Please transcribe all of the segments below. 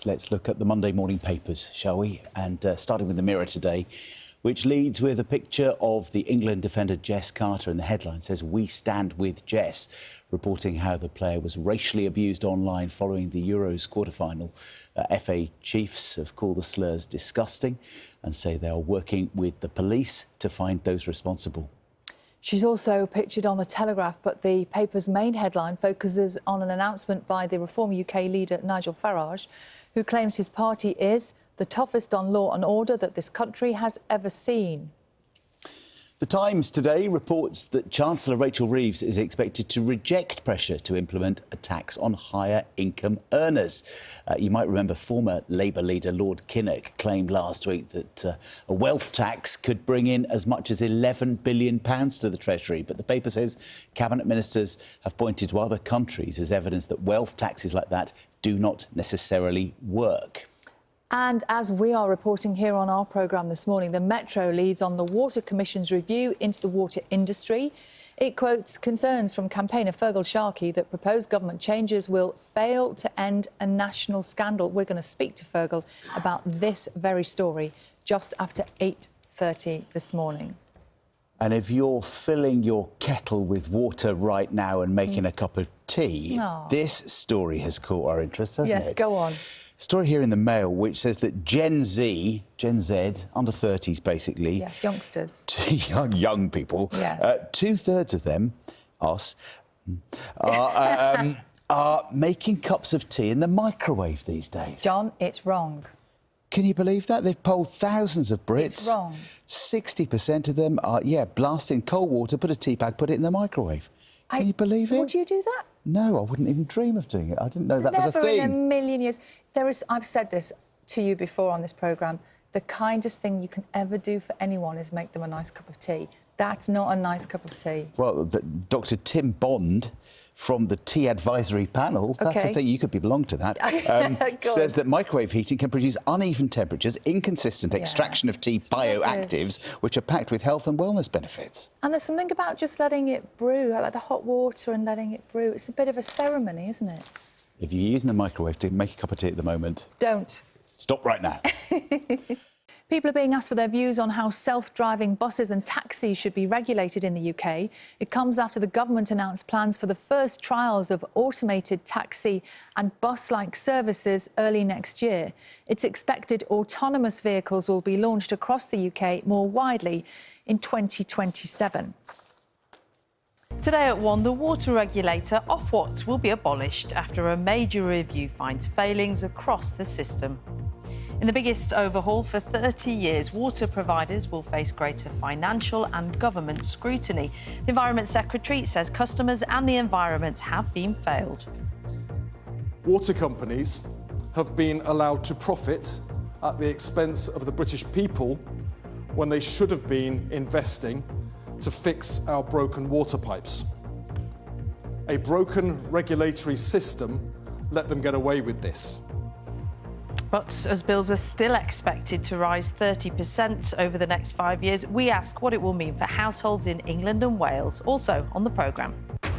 let's look at the Monday morning papers, shall we? And starting with the Mirror today, which leads with a picture of the England defender Jess Carter, and the headline says, "We stand with Jess," reporting how the player was racially abused online following the Euros quarter-final. FA chiefs have called the slurs disgusting and say they are working with the police to find those responsible. She's also pictured on the Telegraph, but the paper's main headline focuses on an announcement by the Reform UK leader Nigel Farage, who claims his party is the toughest on law and order that this country has ever seen. The Times today reports that Chancellor Rachel Reeves is expected to reject pressure to implement a tax on higher income earners. You might remember former Labour leader Lord Kinnock claimed last week that a wealth tax could bring in as much as £11 billion to the Treasury. But the paper says Cabinet ministers have pointed to other countries as evidence that wealth taxes like that do not necessarily work. And as we are reporting here on our programme this morning, the Metro leads on the Water Commission's review into the water industry. It quotes concerns from campaigner Fergal Sharkey that proposed government changes will fail to end a national scandal. We're going to speak to Fergal about this very story just after 8:30 this morning. And if you're filling your kettle with water right now and making a cup of tea, this story has caught our interest, hasn't it? Yes, go on. Story here in the Mail which says that Gen Z, under 30s basically. Yeah, youngsters. young people. Yeah. 2/3 of them, us, are making cups of tea in the microwave these days. John, it's wrong. Can you believe that? They've polled thousands of Brits. It's wrong. 60% of them are, blast in cold water, put a tea bag, put it in the microwave. Can you believe it? Would you do that? No, I wouldn't even dream of doing it. I didn't know that was a thing. Never in a million years. I've said this to you before on this programme, the kindest thing you can ever do for anyone is make them a nice cup of tea. That's not a nice cup of tea. Well, Dr Tim Bond from the Tea Advisory Panel, that's a thing, you could belong to that, says that microwave heating can produce uneven temperatures, inconsistent extraction of tea bioactives, which are packed with health and wellness benefits. And there's something about just letting it brew, like the hot water and letting it brew. It's a bit of a ceremony, isn't it? If you're using the microwave to make a cup of tea at the moment... Don't. Stop right now. People are being asked for their views on how self-driving buses and taxis should be regulated in the UK. It comes after the government announced plans for the first trials of automated taxi and bus-like services early next year. It's expected autonomous vehicles will be launched across the UK more widely in 2027. Today at 1, the water regulator Ofwat will be abolished after a major review finds failings across the system. In the biggest overhaul for 30 years, water providers will face greater financial and government scrutiny. The Environment Secretary says customers and the environment have been failed. Water companies have been allowed to profit at the expense of the British people when they should have been investing to fix our broken water pipes. A broken regulatory system let them get away with this. But as bills are still expected to rise 30% over the next 5 years, we ask what it will mean for households in England and Wales, also on the programme. The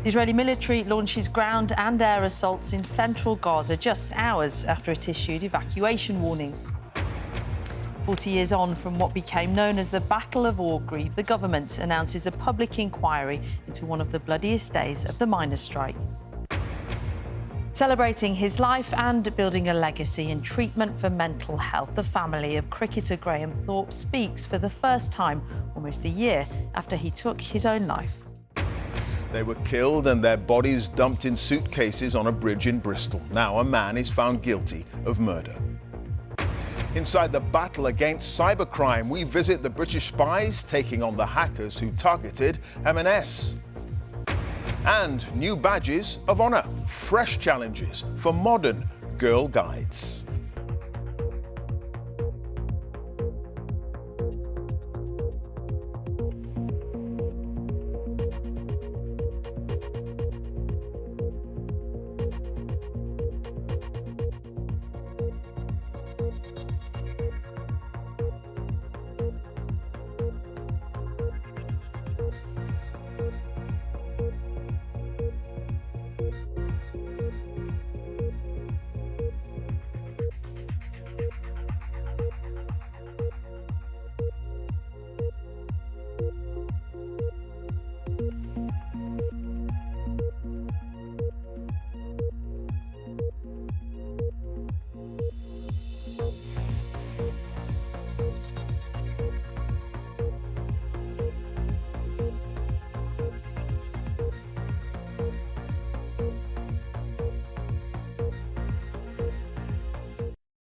Israeli military launches ground and air assaults in central Gaza just hours after it issued evacuation warnings. 40 years on from what became known as the Battle of Orgreave, the government announces a public inquiry into one of the bloodiest days of the miners' strike. Celebrating his life and building a legacy in treatment for mental health, the family of cricketer Graham Thorpe speaks for the first time almost a year after he took his own life. They were killed and their bodies dumped in suitcases on a bridge in Bristol. Now a man is found guilty of murder. Inside the battle against cybercrime, we visit the British spies taking on the hackers who targeted M&S. And new badges of honour, fresh challenges for modern Girl Guides.